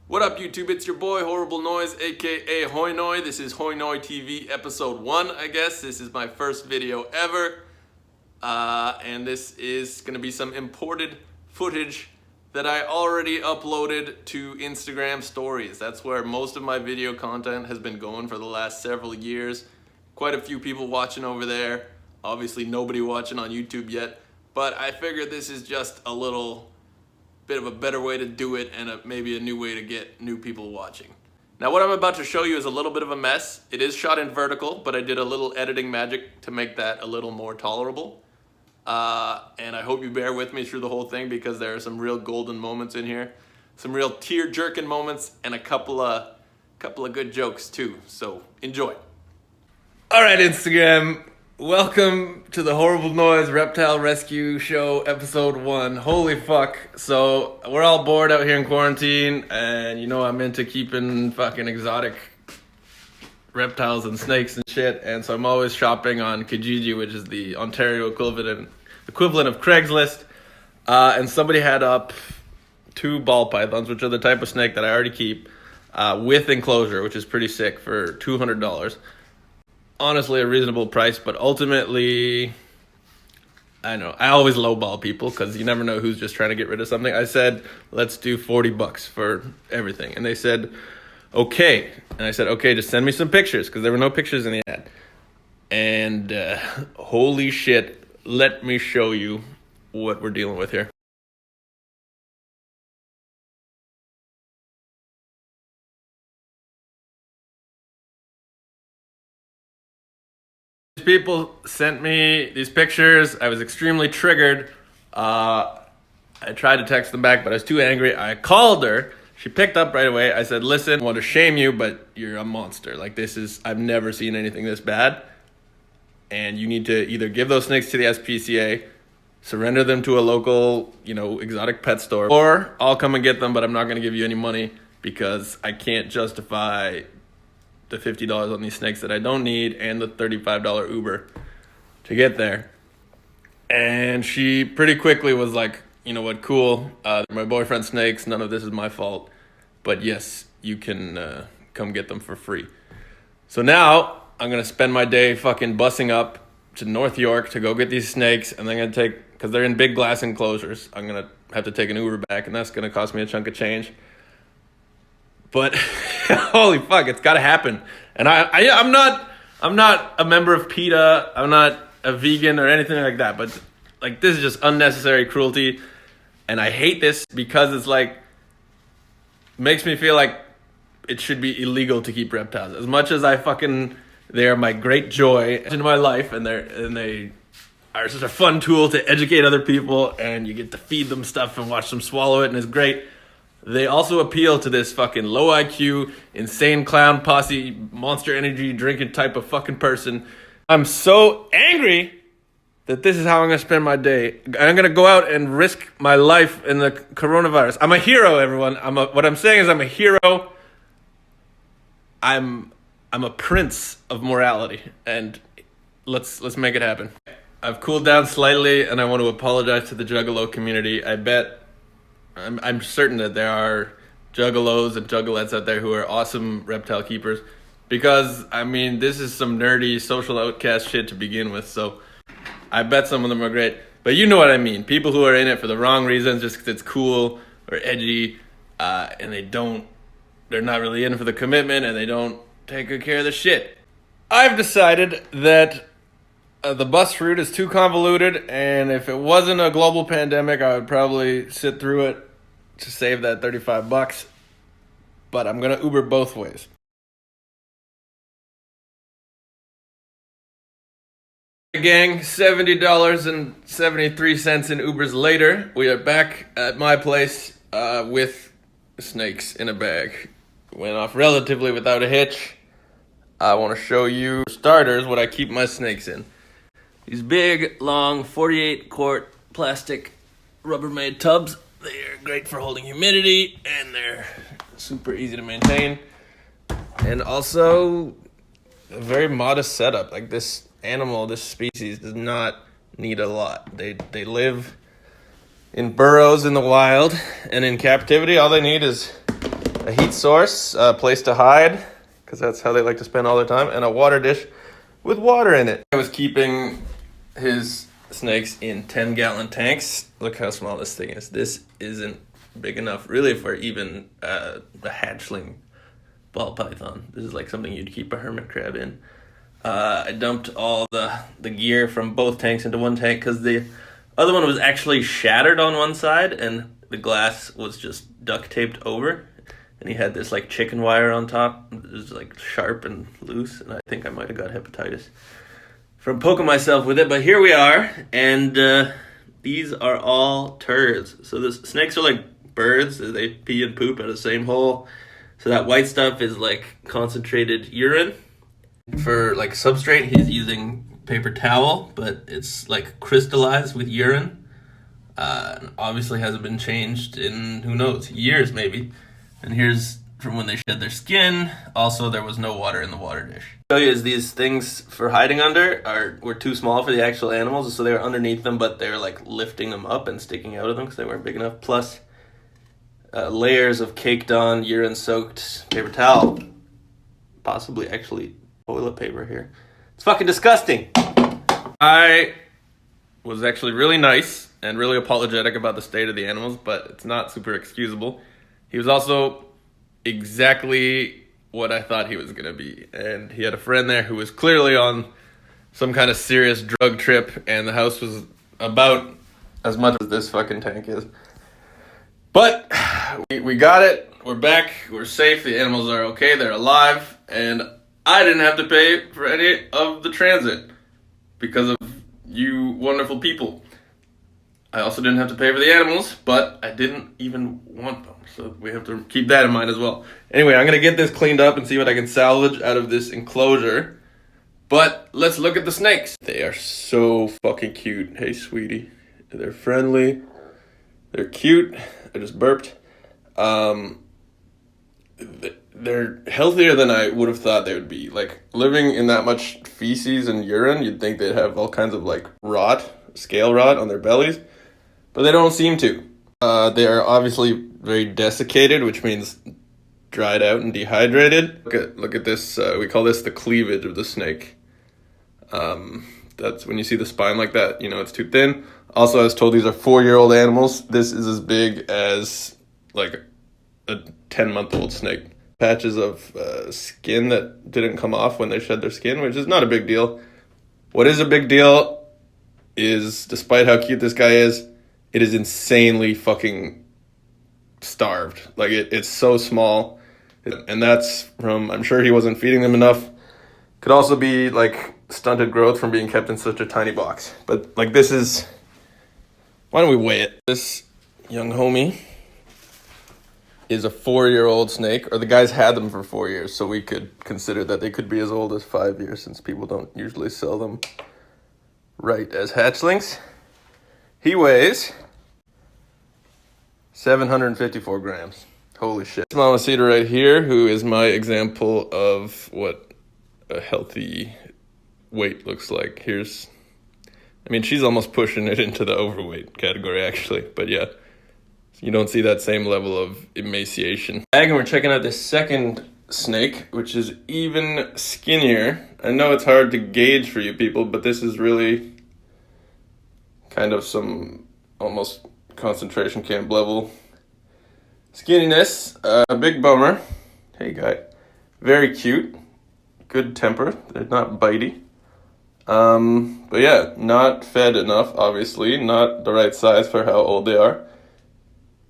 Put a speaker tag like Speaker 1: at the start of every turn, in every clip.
Speaker 1: What up, YouTube? It's your boy, Horrible Noise, aka Hoinoi. This is Hoinoi TV episode 1, I guess. This is my first video ever. And this is going to be some imported footage that I already uploaded to Instagram stories. That's where most of my video content has been going for the last several years. Quite a few people watching over there. Obviously, nobody watching on YouTube yet. But I figured this is just a little bit of a better way to do it and maybe a new way to get new people watching. Now what I'm about to show you is a little bit of a mess. It is shot in vertical, but I did a little editing magic to make that a little more tolerable. And I hope you bear with me through the whole thing because there are some real golden moments in here. Some real tear-jerking moments and a couple of good jokes too. So enjoy. Alright, Instagram. Welcome to the Horrible Noise Reptile Rescue Show episode 1. Holy fuck. So, we're all bored out here in quarantine, and you know I'm into keeping fucking exotic reptiles and snakes and shit, and so I'm always shopping on Kijiji, which is the Ontario equivalent of Craigslist, and somebody had up 2 ball pythons, which are the type of snake that I already keep, with enclosure, which is pretty sick, for $200. Honestly a reasonable price, but ultimately, I know, I always lowball people because you never know who's just trying to get rid of something. I said, let's do $40 for everything. And they said, okay. And I said, okay, just send me some pictures because there were no pictures in the ad. And holy shit, let me show you what we're dealing with here. People sent me these pictures. I was extremely triggered. I tried to text them back, but I was too angry. I called her. She picked up right away. I said, listen, I want to shame you, but you're a monster. Like, I've never seen anything this bad. And you need to either give those snakes to the SPCA, surrender them to a local, exotic pet store, or I'll come and get them, but I'm not going to give you any money because I can't justify the $50 on these snakes that I don't need and the $35 Uber to get there. And she pretty quickly was like, you know what, cool, my boyfriend's snakes, none of this is my fault, but yes, you can come get them for free. So now I'm gonna spend my day fucking bussing up to North York to go get these snakes, and then I'm gonna because they're in big glass enclosures, I'm gonna have to take an Uber back, and that's gonna cost me a chunk of change. But holy fuck, it's gotta happen. And I'm not a member of PETA. I'm not a vegan or anything like that. But like, this is just unnecessary cruelty, and I hate this because it's like makes me feel like it should be illegal to keep reptiles. As much as they are my great joy in my life, and they are such a fun tool to educate other people, and you get to feed them stuff and watch them swallow it, and it's great. They also appeal to this fucking low IQ, insane clown posse, Monster Energy drinking type of fucking person. I'm so angry that this is how I'm going to spend my day. I'm going to go out and risk my life in the coronavirus. I'm a hero, everyone. What I'm saying is I'm a hero. I'm a prince of morality, and let's make it happen. I've cooled down slightly, and I want to apologize to the Juggalo community. I'm certain that there are juggalos and juggalettes out there who are awesome reptile keepers because, this is some nerdy social outcast shit to begin with, so I bet some of them are great. But you know what I mean. People who are in it for the wrong reasons just because it's cool or edgy, and they're not really in it for the commitment, and they don't take good care of the shit. I've decided that the bus route is too convoluted, and if it wasn't a global pandemic, I would probably sit through it to save that $35. But I'm gonna Uber both ways. Gang, $70.73 in Ubers later. We are back at my place with snakes in a bag. Went off relatively without a hitch. I want to show you, for starters, what I keep my snakes in. These big, long, 48-quart plastic Rubbermaid tubs. They're great for holding humidity, and they're super easy to maintain. And also, a very modest setup. Like, this species, does not need a lot. They live in burrows in the wild, and in captivity, all they need is a heat source, a place to hide, because that's how they like to spend all their time, and a water dish with water in it. I was keeping his snakes in 10-gallon tanks. Look how small this thing is. This isn't big enough really for even a hatchling ball python. This is like something you'd keep a hermit crab in. I dumped all the gear from both tanks into one tank because the other one was actually shattered on one side and the glass was just duct taped over. And he had this like chicken wire on top. It was like sharp and loose, and I think I might have got hepatitis from poking myself with it. But here we are, and these are all turds. So the snakes are like birds. They pee and poop out of the same hole. So that white stuff is like concentrated urine. For like substrate, he's using paper towel, but it's like crystallized with urine. Obviously hasn't been changed in, who knows, years maybe. And here's from when they shed their skin. Also, there was no water in the water dish. What I'll show you is these things for hiding under were too small for the actual animals, so they were underneath them, but they were like lifting them up and sticking out of them because they weren't big enough. Plus, layers of caked on, urine-soaked paper towel. Possibly actually toilet paper here. It's fucking disgusting. I was actually really nice and really apologetic about the state of the animals, but it's not super excusable. He was also exactly what I thought he was going to be. And he had a friend there who was clearly on some kind of serious drug trip, and the house was about as much as this fucking tank is. But we got it. We're back. We're safe. The animals are okay. They're alive. And I didn't have to pay for any of the transit because of you wonderful people. I also didn't have to pay for the animals, but I didn't even want them. So we have to keep that in mind as well. Anyway, I'm going to get this cleaned up and see what I can salvage out of this enclosure. But let's look at the snakes. They are so fucking cute. Hey, sweetie. They're friendly. They're cute. I just burped. They're healthier than I would have thought they would be. Like, living in that much feces and urine, you'd think they'd have all kinds of, like, scale rot on their bellies. But they don't seem to. They are obviously very desiccated, which means dried out and dehydrated. Look at this. We call this the cleavage of the snake. That's when you see the spine like that, you know it's too thin. Also, I was told these are 4-year-old animals. This is as big as like a 10-month-old snake. Patches of skin that didn't come off when they shed their skin, which is not a big deal. What is a big deal is, despite how cute this guy is, it is insanely fucking starved. Like, it's so small. And that's from, I'm sure he wasn't feeding them enough. Could also be, like, stunted growth from being kept in such a tiny box. But, like, this is... Why don't we weigh it? This young homie is a 4-year-old snake. Or the guys had them for 4 years, so we could consider that they could be as old as 5 years, since people don't usually sell them right as hatchlings. He weighs 754 grams. Holy shit. Mamacita right here, who is my example of what a healthy weight looks like. She's almost pushing it into the overweight category, actually. But yeah, you don't see that same level of emaciation. And we're checking out this second snake, which is even skinnier. I know it's hard to gauge for you people, but this is really kind of some almost concentration camp level skinniness. A big bummer. Hey guy. Very cute. Good temper. They're not bitey. But yeah, not fed enough, obviously. Not the right size for how old they are.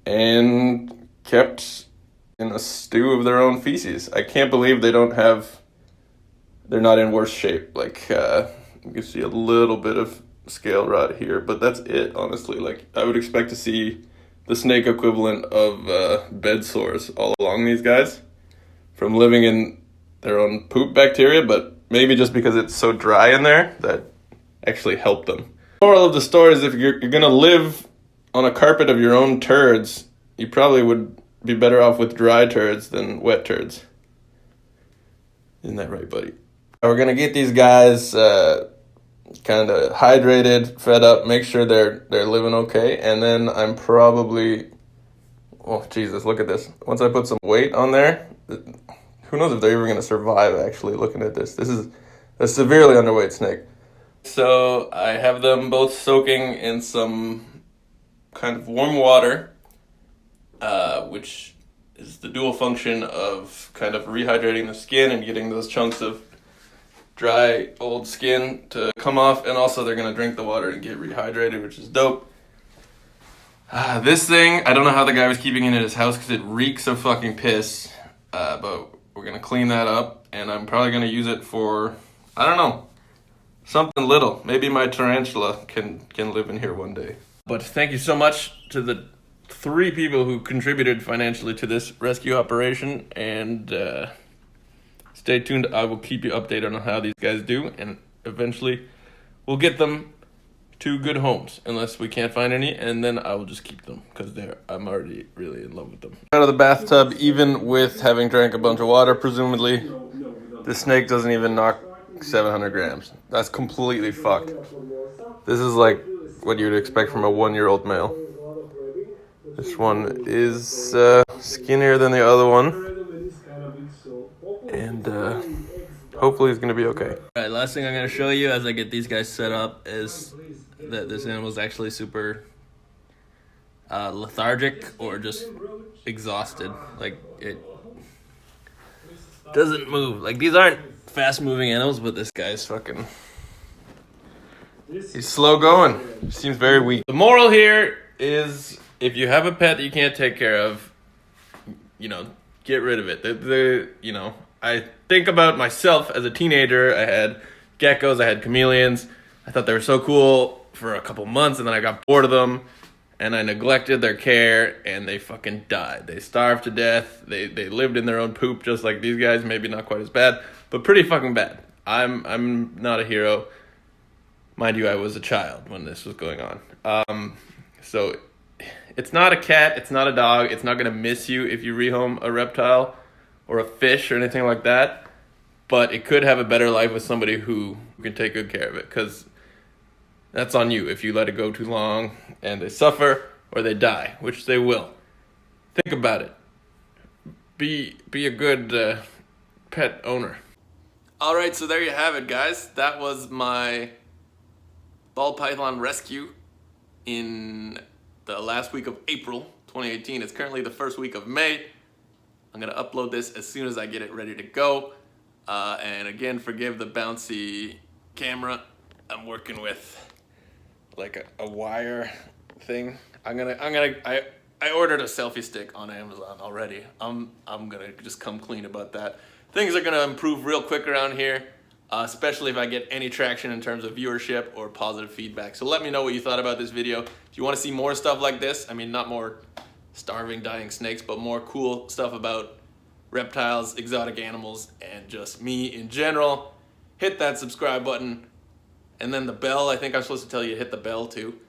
Speaker 1: And kept in a stew of their own feces. I can't believe they're not in worse shape. Like, you can see a little bit of scale rot here, but that's it, honestly. Like, I would expect to see the snake equivalent of bed sores all along these guys from living in their own poop bacteria, but maybe just because it's so dry in there that actually helped them. Moral of the story is, if you're gonna live on a carpet of your own turds, you probably would be better off with dry turds than wet turds. Isn't that right, buddy? We're gonna get these guys kind of hydrated, fed up, make sure they're living okay, and then I'm probably Oh, Jesus, look at this. Once I put some weight on there, who knows if they're even going to survive, actually, looking at this. This is a severely underweight snake. So I have them both soaking in some kind of warm water, which is the dual function of kind of rehydrating the skin and getting those chunks of dry old skin to come off, and also they're going to drink the water and get rehydrated, which is dope. This thing, I don't know how the guy was keeping it in his house because it reeks of fucking piss, but we're going to clean that up, and I'm probably going to use it for, I don't know, something little. Maybe my tarantula can live in here one day. But thank you so much to the 3 people who contributed financially to this rescue operation, and stay tuned. I will keep you updated on how these guys do, and eventually we'll get them to good homes, unless we can't find any, and then I will just keep them, because I'm already really in love with them. Out of the bathtub, even with having drank a bunch of water, presumably, the snake doesn't even knock 700 grams. That's completely fucked. This is like what you'd expect from a 1-year-old male. This one is skinnier than the other one, and hopefully it's going to be okay. Alright, last thing I'm going to show you as I get these guys set up is that this animal is actually super lethargic or just exhausted. Like, it doesn't move. Like, these aren't fast-moving animals, but this guy's fucking... he's slow going. Seems very weak. The moral here is, if you have a pet that you can't take care of, you know, get rid of it. You know, I think about myself as a teenager. I had geckos, I had chameleons. I thought they were so cool for a couple months, and then I got bored of them, and I neglected their care, and they fucking died. They starved to death. They lived in their own poop, just like these guys. Maybe not quite as bad, but pretty fucking bad. I'm not a hero. Mind you, I was a child when this was going on. So it's not a cat, it's not a dog, it's not going to miss you if you rehome a reptile or a fish or anything like that, but it could have a better life with somebody who can take good care of it, because that's on you if you let it go too long and they suffer or they die, which they will. Think about it. Be a good pet owner. All right, so there you have it, guys. That was my ball python rescue in the last week of April 2018. It's currently the first week of May. I'm gonna upload this as soon as I get it ready to go. And again, forgive the bouncy camera. I'm working with like a wire thing. I ordered a selfie stick on Amazon already. I'm gonna just come clean about that. Things are gonna improve real quick around here, especially if I get any traction in terms of viewership or positive feedback. So let me know what you thought about this video. If you want to see more stuff like this, I mean, not more starving, dying snakes, but more cool stuff about reptiles, exotic animals, and just me in general, hit that subscribe button. And then the bell, I think I'm supposed to tell you to hit the bell too.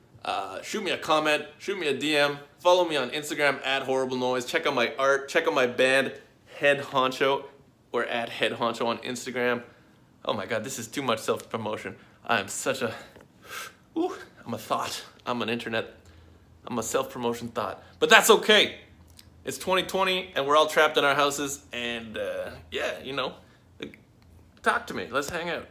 Speaker 1: Shoot me a comment, shoot me a DM, follow me on Instagram @HorribleNoise, check out my art, check out my band, Head Honcho, or @Head Honcho on Instagram. Oh my God, this is too much self-promotion. I am such a, I'm a thought. I'm a self-promotion thought. But that's okay. It's 2020 and we're all trapped in our houses, and yeah, you know, talk to me, let's hang out.